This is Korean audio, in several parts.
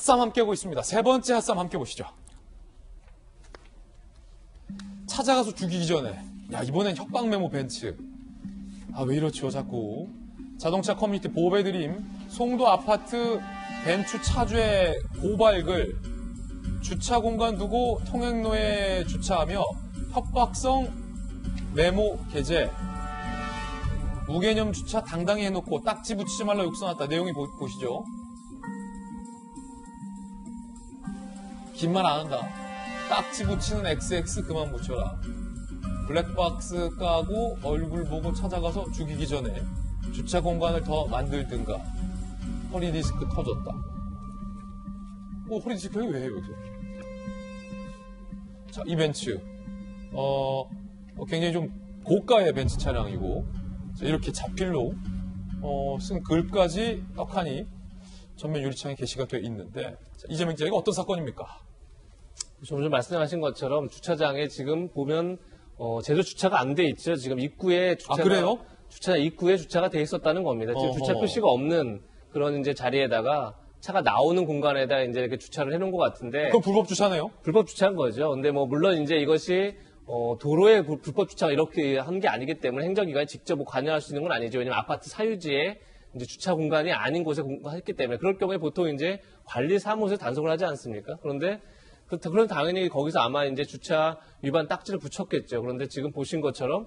핫쌈 함께 보고 있습니다. 세 번째 핫쌈 함께 보시죠. 찾아가서 죽이기 전에. 야, 이번엔 협박 메모 벤츠. 아, 왜 이렇죠, 자꾸. 자동차 커뮤니티 보배드림 송도 아파트 벤츠 차주의 고발글. 주차 공간 두고 통행로에 주차하며 협박성 메모 게재. 무개념 주차 당당히 해놓고 딱지 붙이지 말라 욕써놨다. 내용이 보시죠. 긴 말 안 한다. 딱지 붙이는 XX 그만 붙여라. 블랙박스 까고 얼굴 보고 찾아가서 죽이기 전에 주차 공간을 더 만들든가. 허리디스크 터졌다. 허리디스크 왜 해요, 여기서? 자, 이 벤츠. 굉장히 좀 고가의 벤츠 차량이고, 자, 이렇게 자필로, 쓴 글까지 떡하니 전면 유리창에 게시가 되어 있는데, 자, 이재명 기자, 이거 어떤 사건입니까? 좀 전 말씀하신 것처럼 주차장에 지금 보면, 제도 주차가 안 돼 있죠. 지금 입구에 주차가. 아, 그래요? 주차 입구에 주차가 돼 있었다는 겁니다. 지금 주차 표시가 없는 그런 이제 자리에다가 차가 나오는 공간에다 이제 이렇게 주차를 해놓은 것 같은데. 그건 불법 주차네요? 불법 주차한 거죠. 근데 뭐 물론 이제 이것이 도로에 불법 주차가 이렇게 한 게 아니기 때문에 행정기관이 직접 관여할 수 있는 건 아니죠. 왜냐면 아파트 사유지에 이제 주차 공간이 아닌 곳에 했기 때문에 그럴 경우에 보통 이제 관리사무소에 단속을 하지 않습니까? 그런데 그런 당연히 거기서 아마 이제 주차 위반 딱지를 붙였겠죠. 그런데 지금 보신 것처럼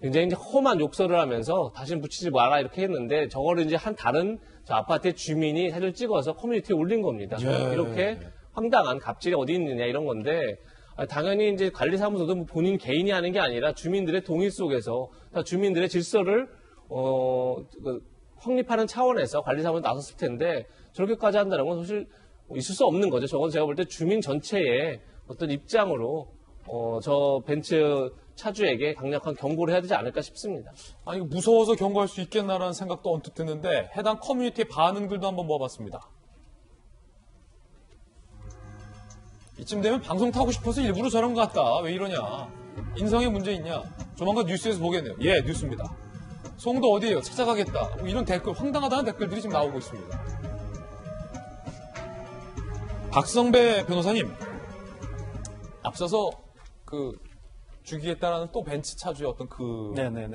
굉장히 이제 험한 욕설을 하면서 다시는 붙이지 마라 이렇게 했는데 저거를 이제 한 다른 저 아파트의 주민이 사진을 찍어서 커뮤니티에 올린 겁니다. 예. 이렇게 황당한 갑질이 어디 있느냐 이런 건데 당연히 이제 관리사무소도 뭐 본인 개인이 하는 게 아니라 주민들의 동의 속에서 주민들의 질서를 확립하는 차원에서 관리사무소 나섰을 텐데 저렇게까지 한다는 건 사실 있을 수 없는 거죠. 저건 제가 볼 때 주민 전체의 어떤 입장으로 저 벤츠 차주에게 강력한 경고를 해야 되지 않을까 싶습니다. 아니, 무서워서 경고할 수 있겠나라는 생각도 언뜻 드는데 해당 커뮤니티의 반응들도 한번 모아봤습니다. 이쯤 되면 방송 타고 싶어서 일부러 저런 것 같다. 왜 이러냐. 인성에 문제 있냐. 조만간 뉴스에서 보겠네요. 예, 뉴스입니다. 송도 어디예요? 찾아가겠다. 뭐 이런 댓글, 황당하다는 댓글들이 지금 나오고 있습니다. 박성배 변호사님, 앞서서 죽이겠다라는 또 벤츠 차주의 어떤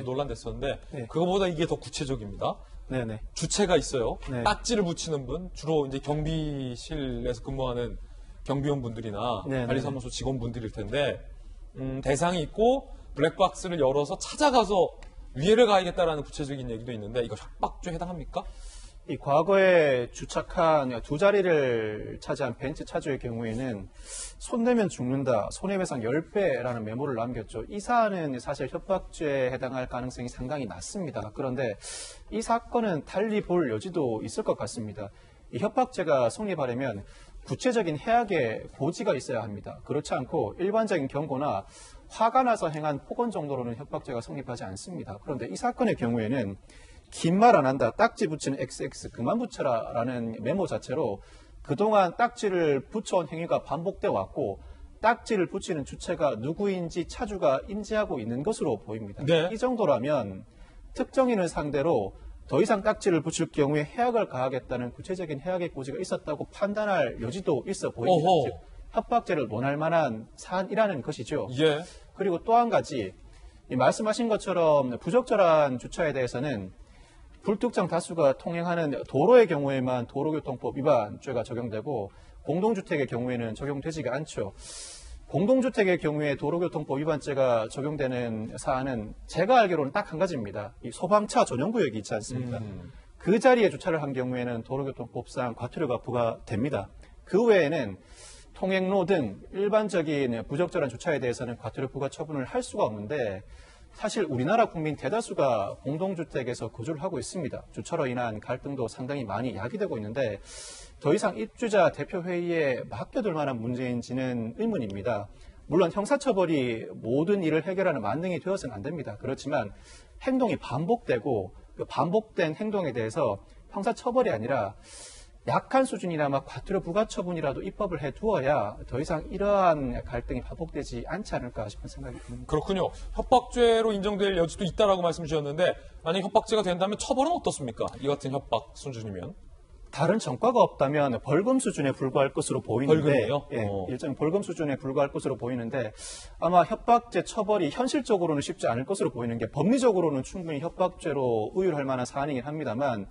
논란됐었는데, 네. 그거보다 이게 더 구체적입니다. 네네. 주체가 있어요. 네. 딱지를 붙이는 분, 주로 이제 경비실에서 근무하는 경비원 분들이나 네네. 관리사무소 직원분들일 텐데, 대상이 있고 블랙박스를 열어서 찾아가서 위해를 가하겠다라는 구체적인 얘기도 있는데, 이거 협박죄에 해당합니까? 이 과거에 주착한 두 자리를 차지한 벤츠 차주의 경우에는 손 내면 죽는다, 손해배상 10배라는 메모를 남겼죠. 이 사안은 사실 협박죄에 해당할 가능성이 상당히 낮습니다. 그런데 이 사건은 달리 볼 여지도 있을 것 같습니다. 이 협박죄가 성립하려면 구체적인 해악의 고지가 있어야 합니다. 그렇지 않고 일반적인 경고나 화가 나서 행한 폭언 정도로는 협박죄가 성립하지 않습니다. 그런데 이 사건의 경우에는 긴 말 안 한다, 딱지 붙이는 XX 그만 붙여라 라는 메모 자체로 그동안 딱지를 붙여온 행위가 반복돼 왔고 딱지를 붙이는 주체가 누구인지 차주가 인지하고 있는 것으로 보입니다. 네. 이 정도라면 특정인을 상대로 더 이상 딱지를 붙일 경우에 해악을 가하겠다는 구체적인 해악의 고지가 있었다고 판단할 여지도 있어 보입니다. 어허. 즉, 협박죄를 논할 만한 사안이라는 것이죠. 예. 그리고 또 한 가지, 말씀하신 것처럼 부적절한 주차에 대해서는 불특정 다수가 통행하는 도로의 경우에만 도로교통법 위반죄가 적용되고 공동주택의 경우에는 적용되지가 않죠. 공동주택의 경우에 도로교통법 위반죄가 적용되는 사안은 제가 알기로는 딱 한 가지입니다. 이 소방차 전용구역이 있지 않습니까? 그 자리에 주차를 한 경우에는 도로교통법상 과태료가 부과됩니다. 그 외에는 통행로 등 일반적인 부적절한 주차에 대해서는 과태료 부과 처분을 할 수가 없는데 사실 우리나라 국민 대다수가 공동주택에서 거주를 하고 있습니다. 주차로 인한 갈등도 상당히 많이 야기되고 있는데 더 이상 입주자 대표회의에 맡겨둘 만한 문제인지는 의문입니다. 물론 형사처벌이 모든 일을 해결하는 만능이 되어서는 안 됩니다. 그렇지만 행동이 반복되고 그 반복된 행동에 대해서 형사처벌이 아니라 약한 수준이나마 과태료 부과 처분이라도 입법을 해두어야 더 이상 이러한 갈등이 반복되지 않지 않을까 싶은 생각이 듭니다. 그렇군요. 협박죄로 인정될 여지도 있다라고 말씀 주셨는데 만약 협박죄가 된다면 처벌은 어떻습니까? 이 같은 협박 수준이면. 다른 전과가 없다면 벌금 수준에 불과할 것으로 보이는데, 벌금이요? 예, 일정 벌금 수준에 불과할 것으로 보이는데 아마 협박죄 처벌이 현실적으로는 쉽지 않을 것으로 보이는 게 법리적으로는 충분히 협박죄로 의율할 만한 사안이긴 합니다만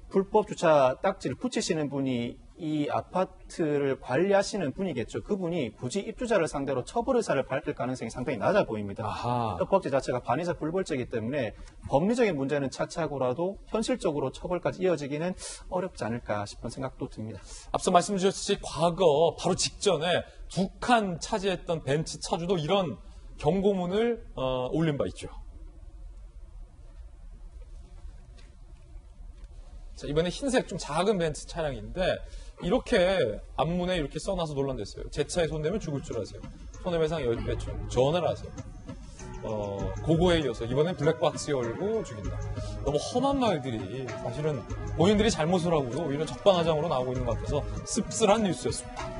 불법 주차 딱지를 붙이시는 분이 이 아파트를 관리하시는 분이겠죠. 그분이 굳이 입주자를 상대로 처벌 의사를 밝힐 가능성이 상당히 낮아 보입니다. 아하. 협박죄 자체가 반의사 불벌죄이기 때문에 법리적인 문제는 차치하고라도 현실적으로 처벌까지 이어지기는 어렵지 않을까 싶은 생각도 듭니다. 앞서 말씀 주셨듯이 과거 바로 직전에 2칸 차지했던 벤츠 차주도 이런 경고문을 올린 바 있죠. 자, 이번에 흰색 좀 작은 벤츠 차량인데 이렇게 앞문에 이렇게 써놔서 논란됐어요. 제 차에 손대면 죽을 줄 아세요. 손해배상 여유배청 전화를 하세요. 고거에 이어서 이번엔 블랙박스 열고 죽인다. 너무 험한 말들이 사실은 본인들이 잘못을 하고도 오히려 적반하장으로 나오고 있는 것 같아서 씁쓸한 뉴스였습니다.